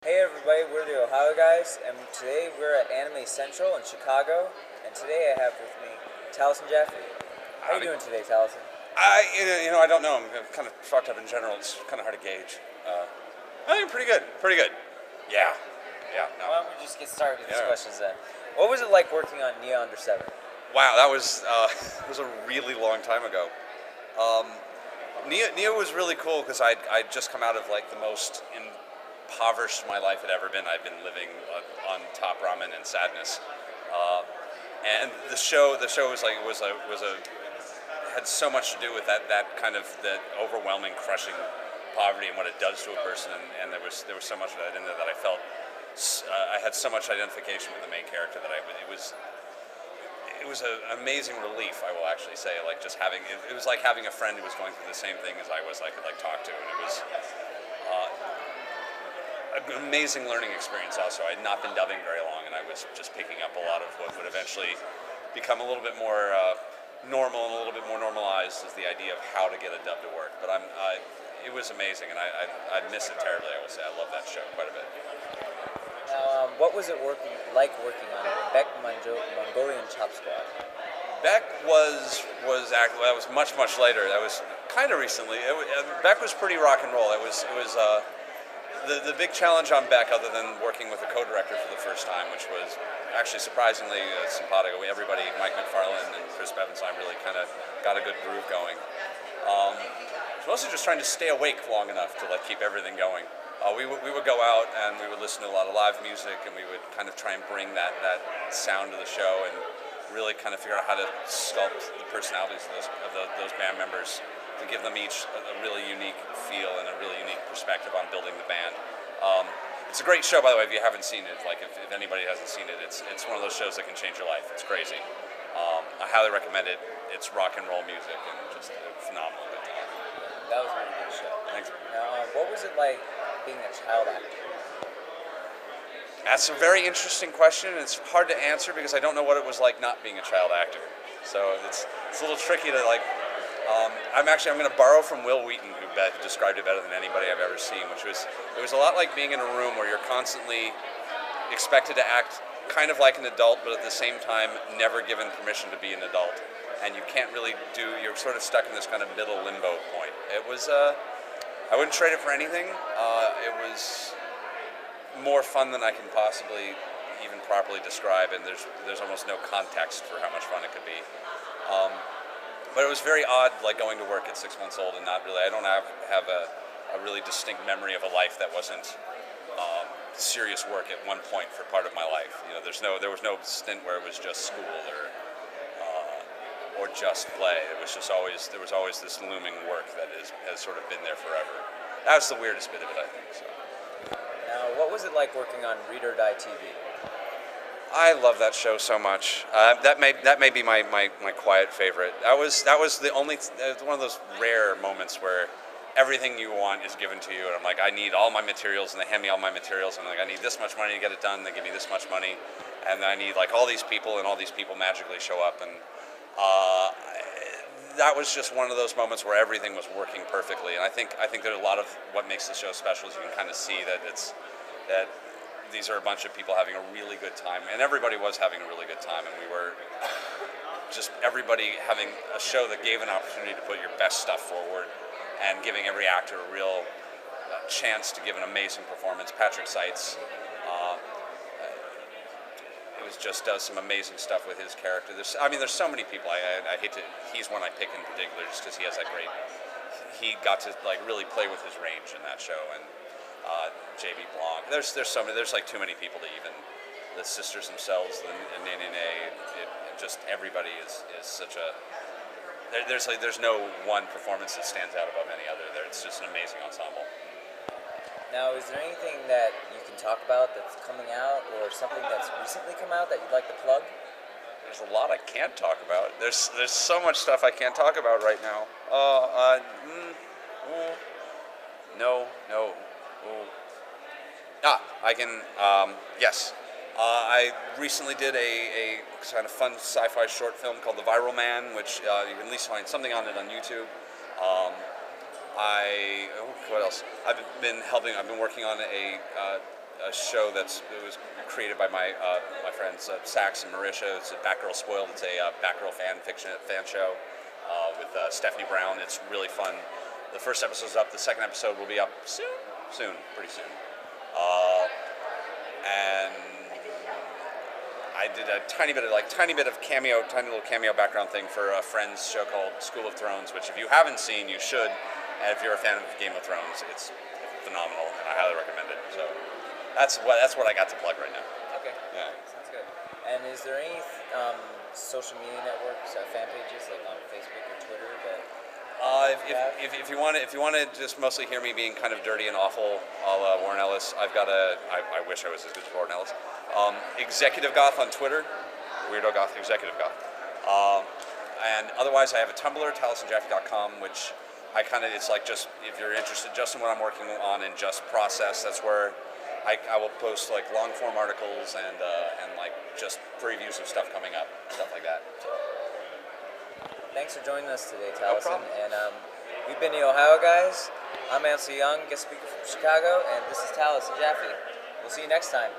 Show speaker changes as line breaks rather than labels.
Hey everybody, we're the Ohio guys, and today we're at Anime Central in Chicago, and today I have with me Taliesin Jaffe. How you
Howdy.
doing today, Taliesin?
I don't know. I'm kind of fucked up in general. It's kind of hard to gauge. I think pretty good. Pretty good. Yeah. Yeah. No.
Why don't we just get started with these
Yeah.
questions then? What was it like working on Nia Under 7?
Wow, that was it was a really long time ago. Um, Nia was really cool because I'd just come out of like the most impoverished my life had ever been. I'd been living on top ramen and sadness, and the show was had so much to do with that kind of that overwhelming, crushing poverty and what it does to a person. And there was so much of that in there that I felt I had so much identification with the main character that it was an amazing relief. I will actually say, like just having it was like having a friend who was going through the same thing as I was. I could like talk to, and it was an amazing learning experience. Also, I had not been dubbing very long, and I was just picking up a lot of what would eventually become a little bit more normal and a little bit more normalized as the idea of how to get a dub to work. But it was amazing, and I miss it terribly. I will say, I love that show quite a bit.
What was it working on Mongolian Chop Squad?
Beck was actually that was much later. That was kind of recently. Beck was pretty rock and roll. It was the big challenge on Beck, other than working with a co-director for the first time, which was actually surprisingly simpatico. Everybody, Mike McFarlane and Chris Bevenstein, really kind of got a good groove going. It was mostly just trying to stay awake long enough to like keep everything going. We would go out and we would listen to a lot of live music, and we would kind of try and bring that sound to the show and really kind of figure out how to sculpt the personalities of those band members to give them each a really unique feel and a really unique perspective on building the band. It's a great show, by the way, if you haven't seen it. Like, if anybody hasn't seen it, it's one of those shows that can change your life. It's crazy. I highly recommend it. It's rock and roll music and just a phenomenal good time.
That was a really good show.
Thanks.
Now, what was it like being a child actor?
That's a very interesting question. It's hard to answer because I don't know what it was like not being a child actor. So it's a little tricky to like. I'm going to borrow from Will Wheaton, who described it better than anybody I've ever seen, which was it was a lot like being in a room where you're constantly expected to act kind of like an adult, but at the same time never given permission to be an adult, and you can't really you're sort of stuck in this kind of middle limbo point. It was I wouldn't trade it for anything. It was more fun than I can possibly even properly describe, and there's almost no context for how much fun it could be. But it was very odd, like going to work at 6 months old and not really. I don't have a really distinct memory of a life that wasn't serious work at one point for part of my life. You know, there was no stint where it was just school or just play. It was just there was always this looming work that has sort of been there forever. That was the weirdest bit of it, I think. So.
Now, what was it like working on Read or Die TV?
I love that show so much. That may be my quiet favorite. That was the only one of those rare moments where everything you want is given to you, and I'm like, I need all my materials, and they hand me all my materials, and I'm like, I need this much money to get it done. They give me this much money, and then I need like all these people, and all these people magically show up, and that was just one of those moments where everything was working perfectly. And I think there's a lot of what makes the show special is you can kind of see that these are a bunch of people having a really good time, and everybody was having a really good time, and we were just everybody having a show that gave an opportunity to put your best stuff forward and giving every actor a real chance to give an amazing performance. Patrick Seitz just does some amazing stuff with his character. There's so many people. I hate to. He's one I pick in particular just because he has that great. He got to like really play with his range in that show, and J.B. Blanc. There's so many. There's like too many people to even. The sisters themselves, the Nene, just everybody is such a. There's no one performance that stands out above any other. It's just an amazing ensemble.
Now, is there anything that you can talk about that's coming out, or something that's recently come out that you'd like to plug?
There's a lot I can't talk about. There's so much stuff I can't talk about right now. No. I can. Yes. I recently did a kind of fun sci-fi short film called The Viral Man, which you can at least find something on it on YouTube. What else? I've been working on a a show it was created by my friends Sax and Marisha. It's a Batgirl Spoiled. It's a Batgirl fan show with Stephanie Brown. It's really fun. The first episode's up. The second episode will be up pretty soon. And I did a tiny bit of tiny little cameo background thing for a Friends show called School of Thrones, which if you haven't seen, you should. And if you're a fan of Game of Thrones, it's phenomenal, and I highly recommend it. So that's what I got to plug right now.
Okay.
Yeah.
Sounds good. And is there any social media networks, fan pages like on Facebook or Twitter that?
If you want to just mostly hear me being kind of dirty and awful, Warren Ellis. I wish I was as good as Warren Ellis. Executive Goth on Twitter, Weirdo Goth, Executive Goth. And otherwise, I have a Tumblr, taliesinjaffe.com, which it's like just if you're interested just in what I'm working on and just process, that's where I will post like long form articles and like just previews of stuff coming up, stuff like that. So.
Thanks for joining us today,
No
Taliesin.
problem.
And we've been the Ohio guys. I'm Ansel Young, guest speaker from Chicago, and this is Taliesin Jaffe. We'll see you next time.